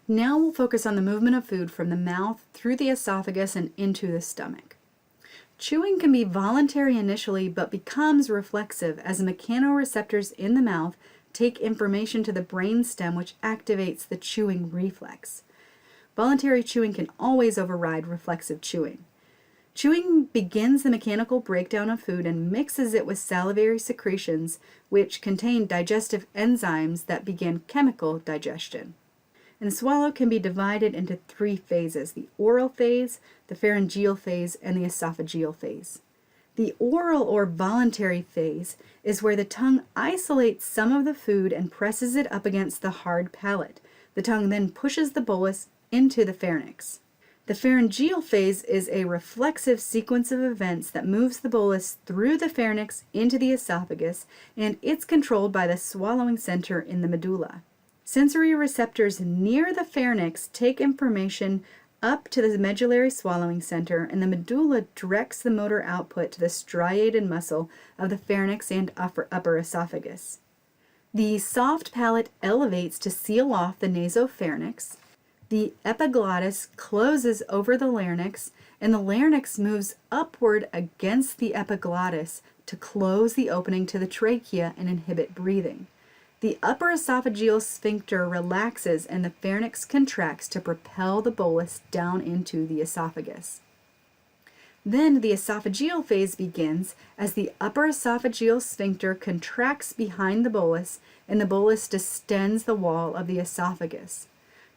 Now we'll focus on the movement of food from the mouth through the esophagus and into the stomach. Chewing can be voluntary initially but becomes reflexive as the mechanoreceptors in the mouth take information to the brainstem, which activates the chewing reflex. Voluntary chewing can always override reflexive chewing. Chewing begins the mechanical breakdown of food and mixes it with salivary secretions, which contain digestive enzymes that begin chemical digestion. And swallow can be divided into 3 phases: the oral phase, the pharyngeal phase, and the esophageal phase. The oral or voluntary phase is where the tongue isolates some of the food and presses it up against the hard palate. The tongue then pushes the bolus into the pharynx. The pharyngeal phase is a reflexive sequence of events that moves the bolus through the pharynx into the esophagus, and it's controlled by the swallowing center in the medulla. Sensory receptors near the pharynx take information up to the medullary swallowing center, and the medulla directs the motor output to the striated muscle of the pharynx and upper esophagus. The soft palate elevates to seal off the nasopharynx. The epiglottis closes over the larynx, and the larynx moves upward against the epiglottis to close the opening to the trachea and inhibit breathing. The upper esophageal sphincter relaxes and the pharynx contracts to propel the bolus down into the esophagus. Then the esophageal phase begins as the upper esophageal sphincter contracts behind the bolus and the bolus distends the wall of the esophagus.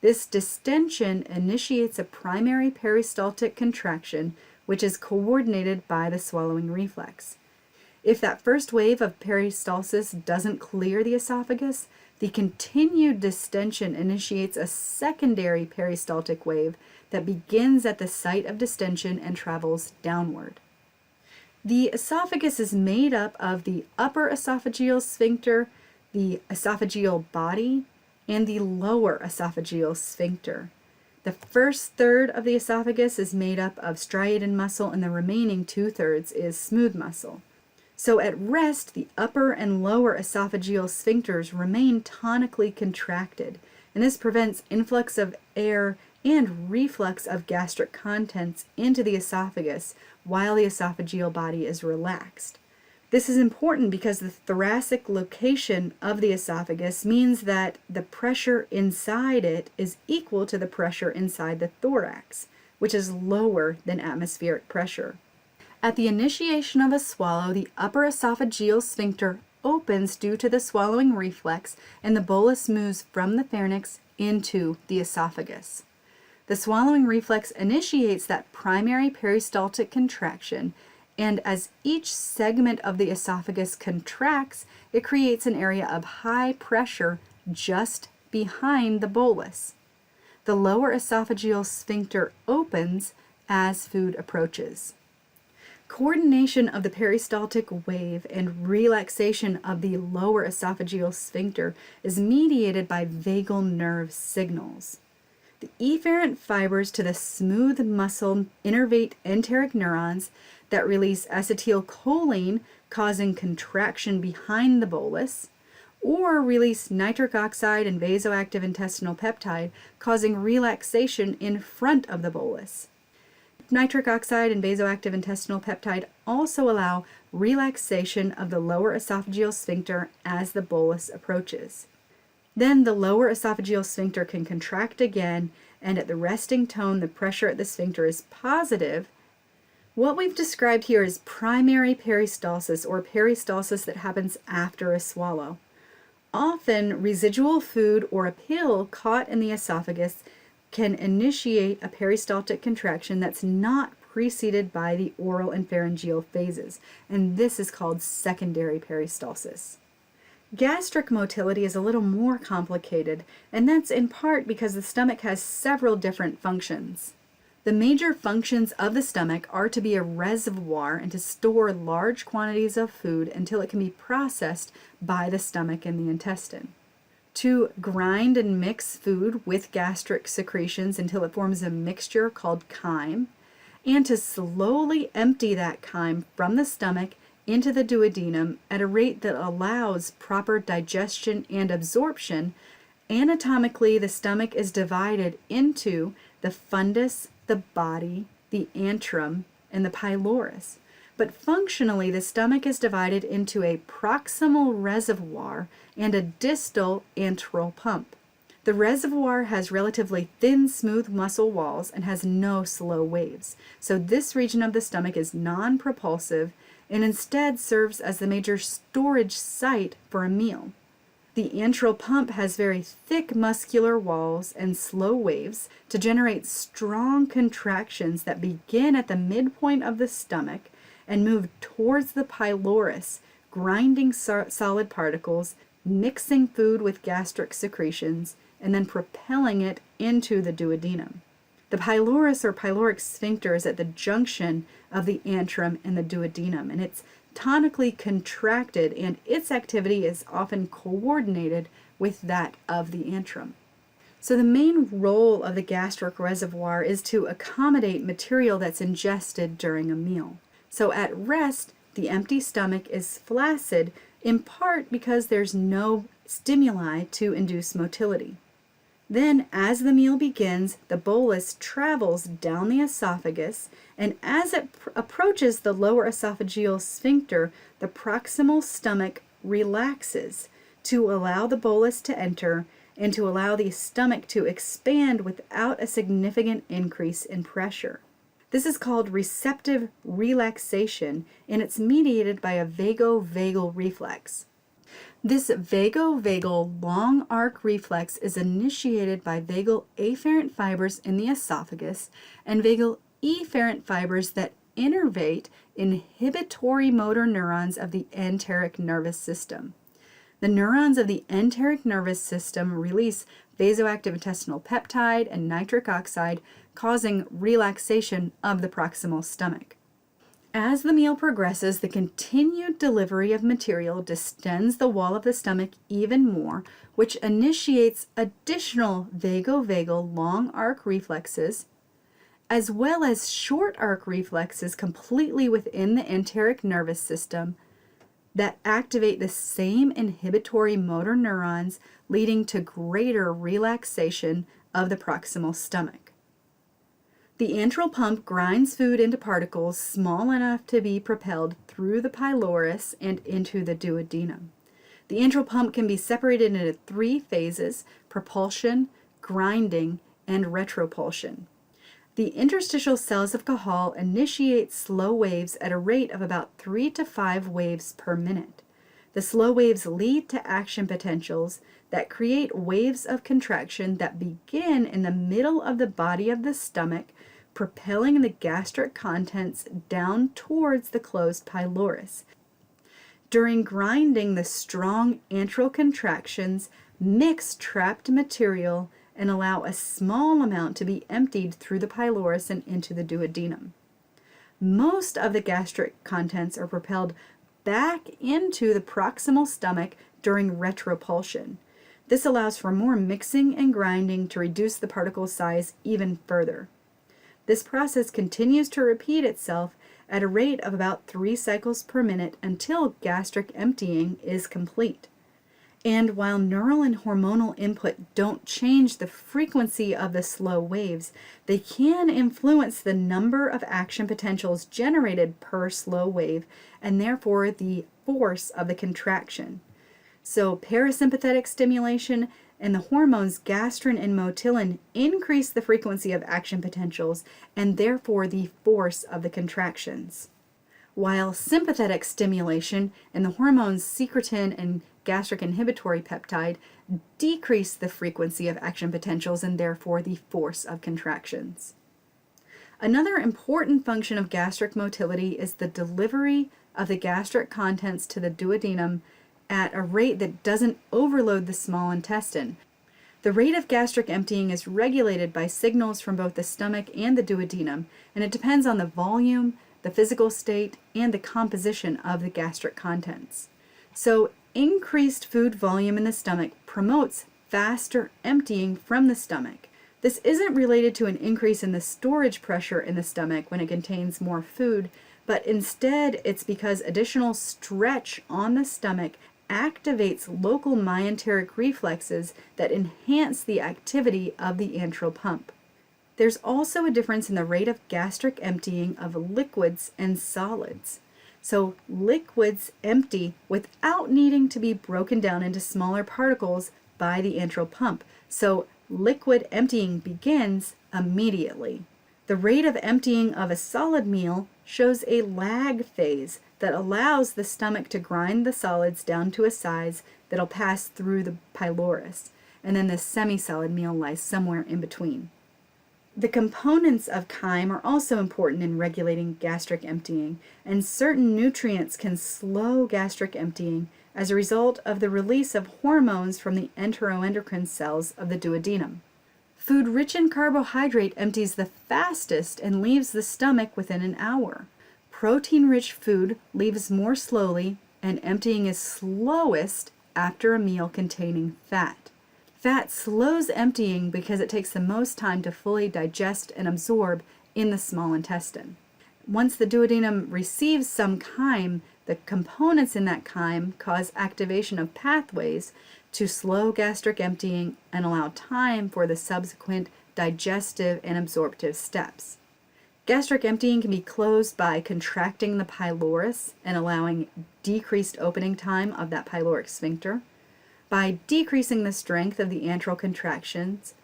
This distension initiates a primary peristaltic contraction, which is coordinated by the swallowing reflex. If that first wave of peristalsis doesn't clear the esophagus, the continued distension initiates a secondary peristaltic wave that begins at the site of distension and travels downward. The esophagus is made up of the upper esophageal sphincter, the esophageal body, and the lower esophageal sphincter. The first third of the esophagus is made up of striated muscle, and the remaining 2/3 is smooth muscle. So at rest, the upper and lower esophageal sphincters remain tonically contracted, and this prevents influx of air and reflux of gastric contents into the esophagus while the esophageal body is relaxed. This is important because the thoracic location of the esophagus means that the pressure inside it is equal to the pressure inside the thorax, which is lower than atmospheric pressure. At the initiation of a swallow, the upper esophageal sphincter opens due to the swallowing reflex, and the bolus moves from the pharynx into the esophagus. The swallowing reflex initiates that primary peristaltic contraction, and as each segment of the esophagus contracts, it creates an area of high pressure just behind the bolus. The lower esophageal sphincter opens as food approaches. Coordination of the peristaltic wave and relaxation of the lower esophageal sphincter is mediated by vagal nerve signals. The efferent fibers to the smooth muscle innervate enteric neurons that release acetylcholine, causing contraction behind the bolus, or release nitric oxide and vasoactive intestinal peptide, causing relaxation in front of the bolus. Nitric oxide and vasoactive intestinal peptide also allow relaxation of the lower esophageal sphincter as the bolus approaches. Then the lower esophageal sphincter can contract again, and at the resting tone, the pressure at the sphincter is positive. What we've described here is primary peristalsis, or peristalsis that happens after a swallow. Often, residual food or a pill caught in the esophagus can initiate a peristaltic contraction that's not preceded by the oral and pharyngeal phases, and this is called secondary peristalsis. Gastric motility is a little more complicated, and that's in part because the stomach has several different functions. The major functions of the stomach are to be a reservoir and to store large quantities of food until it can be processed by the stomach and the intestine, to grind and mix food with gastric secretions until it forms a mixture called chyme, and to slowly empty that chyme from the stomach into the duodenum at a rate that allows proper digestion and absorption, Anatomically, the stomach is divided into the fundus, the body, the antrum, and the pylorus. But functionally, the stomach is divided into a proximal reservoir and a distal antral pump. The reservoir has relatively thin, smooth muscle walls and has no slow waves. So this region of the stomach is non-propulsive and instead serves as the major storage site for a meal. The antral pump has very thick muscular walls and slow waves to generate strong contractions that begin at the midpoint of the stomach and move towards the pylorus, grinding solid particles, mixing food with gastric secretions, and then propelling it into the duodenum. The pylorus or pyloric sphincter is at the junction of the antrum and the duodenum, and it's tonically contracted, and its activity is often coordinated with that of the antrum. So the main role of the gastric reservoir is to accommodate material that's ingested during a meal. So at rest, the empty stomach is flaccid, in part because there's no stimuli to induce motility. Then, as the meal begins, the bolus travels down the esophagus, and as it approaches the lower esophageal sphincter, the proximal stomach relaxes to allow the bolus to enter and to allow the stomach to expand without a significant increase in pressure. This is called receptive relaxation, and it's mediated by a vagovagal reflex. This vagovagal long arc reflex is initiated by vagal afferent fibers in the esophagus and vagal efferent fibers that innervate inhibitory motor neurons of the enteric nervous system. The neurons of the enteric nervous system release vasoactive intestinal peptide and nitric oxide, causing relaxation of the proximal stomach. As the meal progresses, the continued delivery of material distends the wall of the stomach even more, which initiates additional vagovagal long arc reflexes, as well as short arc reflexes completely within the enteric nervous system that activate the same inhibitory motor neurons, leading to greater relaxation of the proximal stomach. The antral pump grinds food into particles small enough to be propelled through the pylorus and into the duodenum. The antral pump can be separated into 3 phases: propulsion, grinding, and retropulsion. The interstitial cells of Cajal initiate slow waves at a rate of about 3 to 5 waves per minute. The slow waves lead to action potentials that create waves of contraction that begin in the middle of the body of the stomach, propelling the gastric contents down towards the closed pylorus. During grinding, the strong antral contractions mix trapped material and allow a small amount to be emptied through the pylorus and into the duodenum. Most of the gastric contents are propelled back into the proximal stomach during retropulsion. This allows for more mixing and grinding to reduce the particle size even further. This process continues to repeat itself at a rate of about 3 cycles per minute until gastric emptying is complete. And while neural and hormonal input don't change the frequency of the slow waves, they can influence the number of action potentials generated per slow wave and therefore the force of the contraction. So parasympathetic stimulation and the hormones gastrin and motilin increase the frequency of action potentials and therefore the force of the contractions, while sympathetic stimulation and the hormones secretin and gastric inhibitory peptide decrease the frequency of action potentials and therefore the force of contractions. Another important function of gastric motility is the delivery of the gastric contents to the duodenum at a rate that doesn't overload the small intestine. The rate of gastric emptying is regulated by signals from both the stomach and the duodenum, and it depends on the volume, the physical state, and the composition of the gastric contents. So increased food volume in the stomach promotes faster emptying from the stomach. This isn't related to an increase in the storage pressure in the stomach when it contains more food, but instead it's because additional stretch on the stomach activates local myenteric reflexes that enhance the activity of the antral pump. There's also a difference in the rate of gastric emptying of liquids and solids. So liquids empty without needing to be broken down into smaller particles by the antral pump. So liquid emptying begins immediately. The rate of emptying of a solid meal shows a lag phase that allows the stomach to grind the solids down to a size that'll pass through the pylorus, and then the semi-solid meal lies somewhere in between. The components of chyme are also important in regulating gastric emptying, and certain nutrients can slow gastric emptying as a result of the release of hormones from the enteroendocrine cells of the duodenum. Food rich in carbohydrate empties the fastest and leaves the stomach within an hour. Protein-rich food leaves more slowly, and emptying is slowest after a meal containing fat. Fat slows emptying because it takes the most time to fully digest and absorb in the small intestine. Once the duodenum receives some chyme, the components in that chyme cause activation of pathways to slow gastric emptying and allow time for the subsequent digestive and absorptive steps. Gastric emptying can be closed by contracting the pylorus and allowing decreased opening time of that pyloric sphincter, by decreasing the strength of the antral contractions,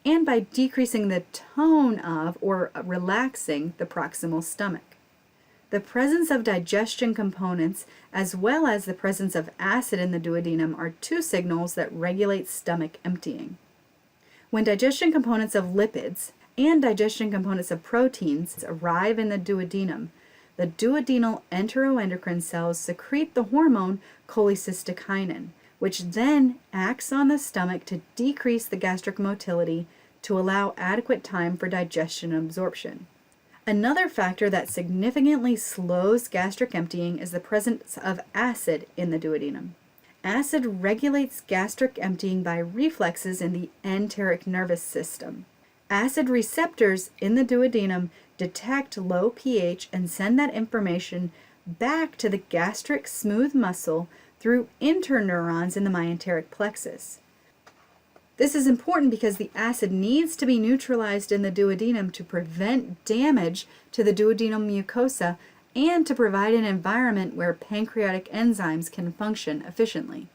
and by decreasing the tone of or relaxing the proximal stomach. The presence of digestion components as well as the presence of acid in the duodenum are two signals that regulate stomach emptying. When digestion components of lipids and digestion components of proteins arrive in the duodenum, the duodenal enteroendocrine cells secrete the hormone cholecystokinin, which then acts on the stomach to decrease the gastric motility to allow adequate time for digestion and absorption. Another factor that significantly slows gastric emptying is the presence of acid in the duodenum. Acid regulates gastric emptying by reflexes in the enteric nervous system. Acid receptors in the duodenum detect low pH and send that information back to the gastric smooth muscle through interneurons in the myenteric plexus. This is important because the acid needs to be neutralized in the duodenum to prevent damage to the duodenal mucosa and to provide an environment where pancreatic enzymes can function efficiently.